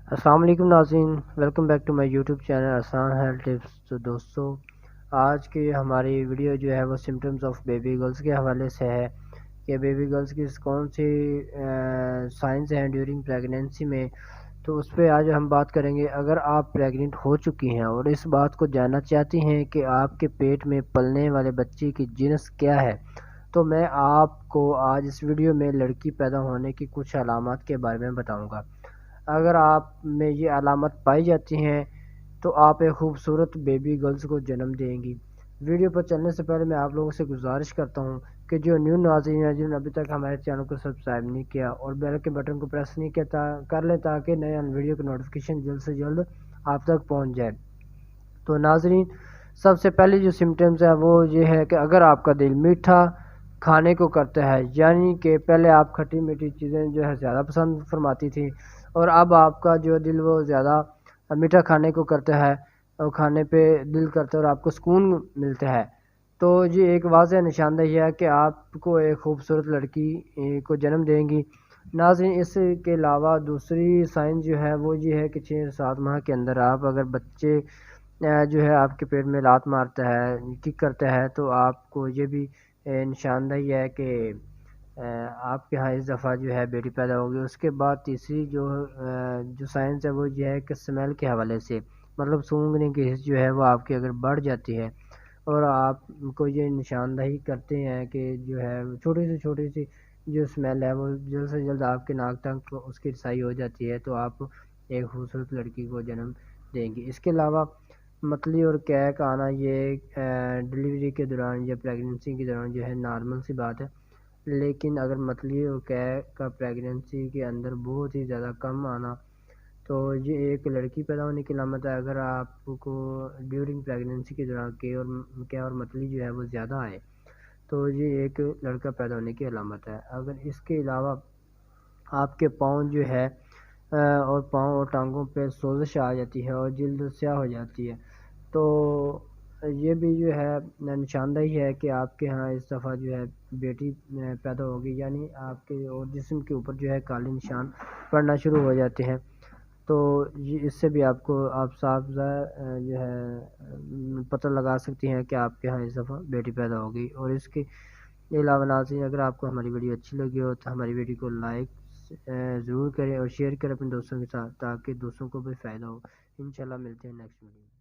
السلام علیکم ناظرین، welcome back to my YouTube channel آسان ہیلتھ ٹپس۔ تو دوستو، آج کی ہماری ویڈیو جو ہے وہ سمٹمز آف بیبی گرلز کے حوالے سے ہے کہ بیبی گرلز کی کون سی سائنز ہیں ڈیورنگ پریگنینسی میں۔ تو اس پہ آج ہم بات کریں گے۔ اگر آپ پریگننٹ ہو چکی ہیں اور اس بات کو جاننا چاہتی ہیں کہ آپ کے پیٹ میں پلنے والے بچے کی جنس کیا ہے، تو میں آپ کو آج اس ویڈیو میں لڑکی پیدا ہونے کی کچھ علامات کے بارے میں بتاؤں گا۔ اگر آپ میں یہ علامت پائی جاتی ہیں تو آپ ایک خوبصورت بیبی گرلز کو جنم دیں گی۔ ویڈیو پر چلنے سے پہلے میں آپ لوگوں سے گزارش کرتا ہوں کہ جو نیو ناظرین ہیں جنہوں نے ابھی تک ہمارے چینل کو سبسکرائب نہیں کیا اور بیل کے بٹن کو پریس نہیں کیا کر لیں تاکہ نئے ویڈیو کی نوٹیفیکیشن جلد سے جلد آپ تک پہنچ جائے۔ تو ناظرین، سب سے پہلی جو سمٹمز ہے وہ یہ ہے کہ اگر آپ کا دل میٹھا کھانے کو کرتا ہے، یعنی کہ پہلے آپ کھٹی میٹھی چیزیں جو ہے زیادہ پسند فرماتی تھی اور اب آپ کا جو دل وہ زیادہ میٹھا کھانے کو کرتا ہے اور کھانے پہ دل کرتا ہے اور آپ کو سکون ملتا ہے، تو یہ ایک واضح نشاندہی ہے کہ آپ کو ایک خوبصورت لڑکی کو جنم دیں گی۔ ناظرین، اس کے علاوہ دوسری سائن جو ہے وہ یہ ہے کہ 6 سے 7 ماہ کے اندر آپ اگر بچے جو ہے آپ کے پیٹ میں لات مارتا ہے، کک کرتا ہے، تو آپ کو یہ بھی نشاندہی ہے کہ آپ کے ہاں اس دفعہ جو ہے بیٹی پیدا ہوگی۔ اس کے بعد تیسری جو سائنس ہے وہ یہ ہے کہ سمیل کے حوالے سے، مطلب سونگھنے کی حس جو ہے وہ آپ کی اگر بڑھ جاتی ہے اور آپ کو یہ نشاندہی کرتے ہیں کہ جو ہے چھوٹی سی جو سمیل ہے وہ جلد سے جلد آپ کے ناک تک اس کی رسائی ہو جاتی ہے، تو آپ ایک خوبصورت لڑکی کو جنم دیں گی۔ اس کے علاوہ متلی اور کیک آنا یہ ڈلیوری کے دوران یا پریگننسی کے دوران جو ہے نارمل سی بات ہے، لیکن اگر متلی اور کیک کا پریگننسی کے اندر بہت ہی زیادہ کم آنا تو یہ ایک لڑکی پیدا ہونے کی علامت ہے۔ اگر آپ کو ڈیورنگ پریگننسی کے دوران کیک اور متلی جو ہے وہ زیادہ آئے تو یہ ایک لڑکا پیدا ہونے کی علامت ہے۔ اگر اس کے علاوہ آپ کے پاؤں جو ہے اور پاؤں اور ٹانگوں پہ سوزش آ جاتی ہے اور جلد سیاہ ہو جاتی ہے، تو یہ بھی جو ہے نشاندہی ہے کہ آپ کے ہاں اس دفعہ جو ہے بیٹی پیدا ہوگی، یعنی آپ کے اور جسم کے اوپر جو ہے کالے نشان پڑنا شروع ہو جاتے ہیں۔ تو یہ اس سے بھی آپ کو آپ صاف جو ہے پتہ لگا سکتی ہیں کہ آپ کے ہاں اس دفعہ بیٹی پیدا ہوگی۔ اور اس کے علاوہ ناظرین، اگر آپ کو ہماری ویڈیو اچھی لگی ہو تو ہماری ویڈیو کو لائک ضرور کریں اور شیئر کریں اپنے دوستوں کے ساتھ تاکہ دوستوں کو بھی فائدہ ہو۔ انشاءاللہ ملتے ہیں نیکسٹ ویڈیو میں۔